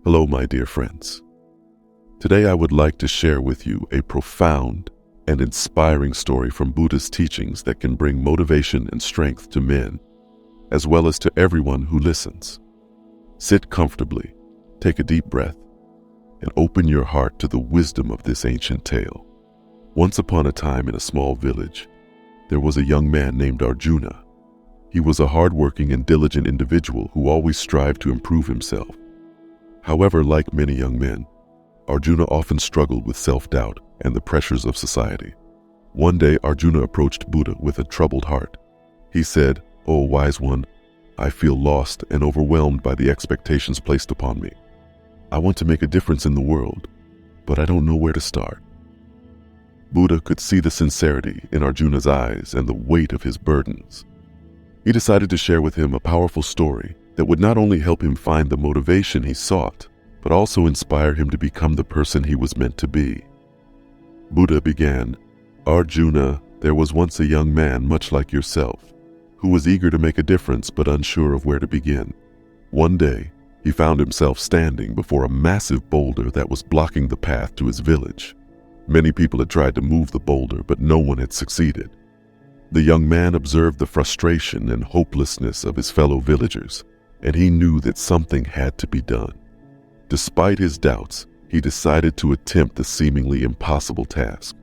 Hello, my dear friends. Today I would like to share with you a profound and inspiring story from Buddhist teachings that can bring motivation and strength to men, as well as to everyone who listens. Sit comfortably, take a deep breath, and open your heart to the wisdom of this ancient tale. Once upon a time in a small village, there was a young man named Arjuna. He was a hardworking and diligent individual who always strived to improve himself. However, like many young men, Arjuna often struggled with self-doubt and the pressures of society. One day, Arjuna approached Buddha with a troubled heart. He said, "O wise one, I feel lost and overwhelmed by the expectations placed upon me. I want to make a difference in the world, but I don't know where to start." Buddha could see the sincerity in Arjuna's eyes and the weight of his burdens. He decided to share with him a powerful story that would not only help him find the motivation he sought, but also inspire him to become the person he was meant to be. Buddha began, "Arjuna, there was once a young man much like yourself, who was eager to make a difference but unsure of where to begin. One day, he found himself standing before a massive boulder that was blocking the path to his village. Many people had tried to move the boulder, but no one had succeeded. The young man observed the frustration and hopelessness of his fellow villagers, and he knew that something had to be done. Despite his doubts, he decided to attempt the seemingly impossible task.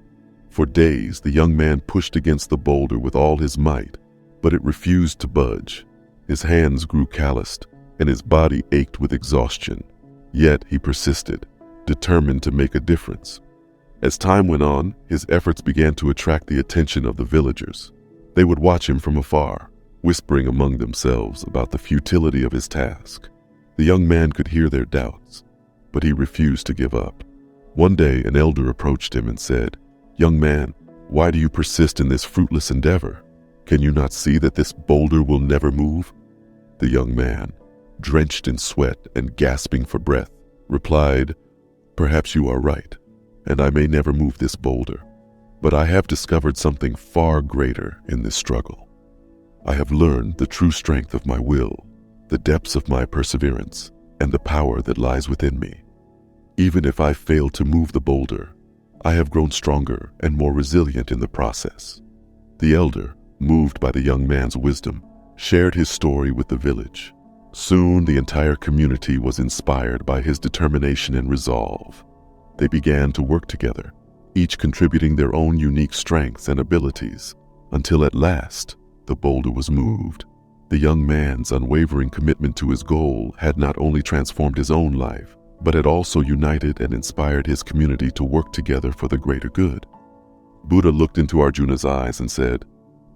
For days, the young man pushed against the boulder with all his might, but it refused to budge. His hands grew calloused, and his body ached with exhaustion. Yet he persisted, determined to make a difference. As time went on, his efforts began to attract the attention of the villagers. They would watch him from afar, whispering among themselves about the futility of his task. The young man could hear their doubts, but he refused to give up. One day, an elder approached him and said, "Young man, why do you persist in this fruitless endeavor? Can you not see that this boulder will never move?" The young man, drenched in sweat and gasping for breath, replied, "Perhaps you are right, and I may never move this boulder, but I have discovered something far greater in this struggle. I have learned the true strength of my will, the depths of my perseverance, and the power that lies within me. Even if I fail to move the boulder, I have grown stronger and more resilient in the process." The elder, moved by the young man's wisdom, shared his story with the village. Soon the entire community was inspired by his determination and resolve. They began to work together, each contributing their own unique strengths and abilities, until at last the boulder was moved. The young man's unwavering commitment to his goal had not only transformed his own life, but had also united and inspired his community to work together for the greater good. Buddha looked into Arjuna's eyes and said,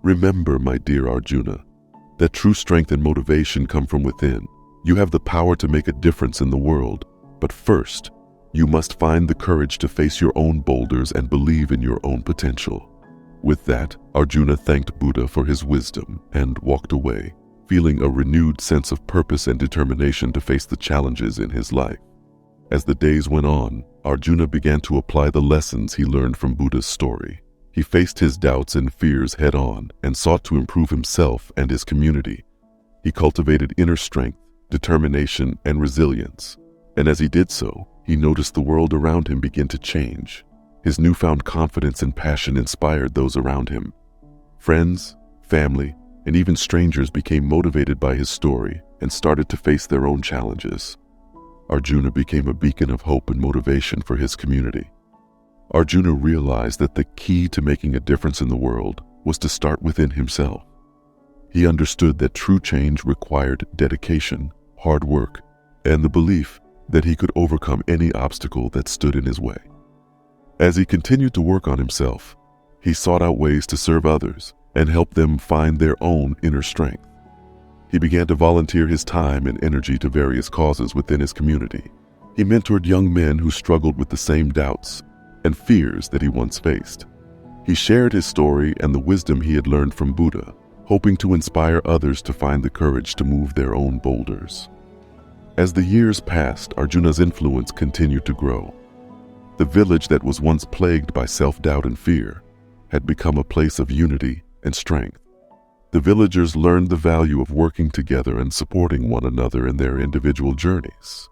"Remember, my dear Arjuna, that true strength and motivation come from within. You have the power to make a difference in the world, but first, you must find the courage to face your own boulders and believe in your own potential." With that, Arjuna thanked Buddha for his wisdom and walked away, feeling a renewed sense of purpose and determination to face the challenges in his life. As the days went on, Arjuna began to apply the lessons he learned from Buddha's story. He faced his doubts and fears head-on and sought to improve himself and his community. He cultivated inner strength, determination, and resilience. And as he did so, he noticed the world around him begin to change. His newfound confidence and passion inspired those around him. Friends, family, and even strangers became motivated by his story and started to face their own challenges. Arjuna became a beacon of hope and motivation for his community. Arjuna realized that the key to making a difference in the world was to start within himself. He understood that true change required dedication, hard work, and the belief that he could overcome any obstacle that stood in his way. As he continued to work on himself, he sought out ways to serve others and help them find their own inner strength. He began to volunteer his time and energy to various causes within his community. He mentored young men who struggled with the same doubts and fears that he once faced. He shared his story and the wisdom he had learned from Buddha, hoping to inspire others to find the courage to move their own boulders. As the years passed, Arjuna's influence continued to grow. The village that was once plagued by self-doubt and fear had become a place of unity and strength. The villagers learned the value of working together and supporting one another in their individual journeys.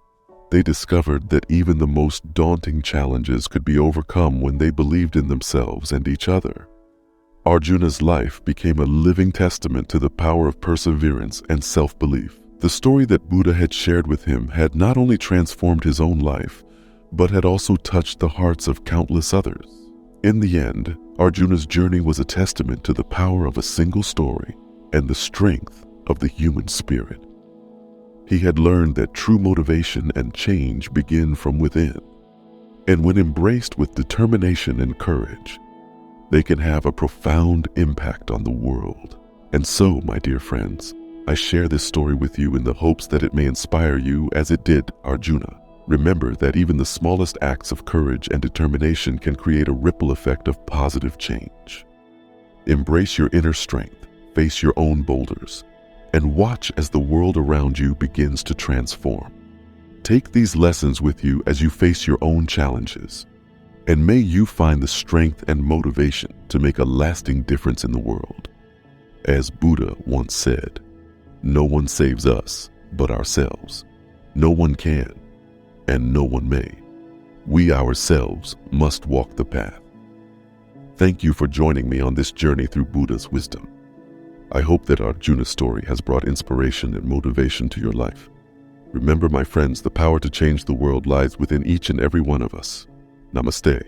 They discovered that even the most daunting challenges could be overcome when they believed in themselves and each other. Arjuna's life became a living testament to the power of perseverance and self-belief. The story that Buddha had shared with him had not only transformed his own life, but had also touched the hearts of countless others. In the end, Arjuna's journey was a testament to the power of a single story and the strength of the human spirit. He had learned that true motivation and change begin from within, and when embraced with determination and courage, they can have a profound impact on the world. And so, my dear friends, I share this story with you in the hopes that it may inspire you as it did Arjuna. Remember that even the smallest acts of courage and determination can create a ripple effect of positive change. Embrace your inner strength, face your own boulders, and watch as the world around you begins to transform. Take these lessons with you as you face your own challenges, and may you find the strength and motivation to make a lasting difference in the world. As Buddha once said, "No one saves us but ourselves. No one can, and no one may. We ourselves must walk the path." Thank you for joining me on this journey through Buddha's wisdom. I hope that Arjuna's story has brought inspiration and motivation to your life. Remember, my friends, the power to change the world lies within each and every one of us. Namaste.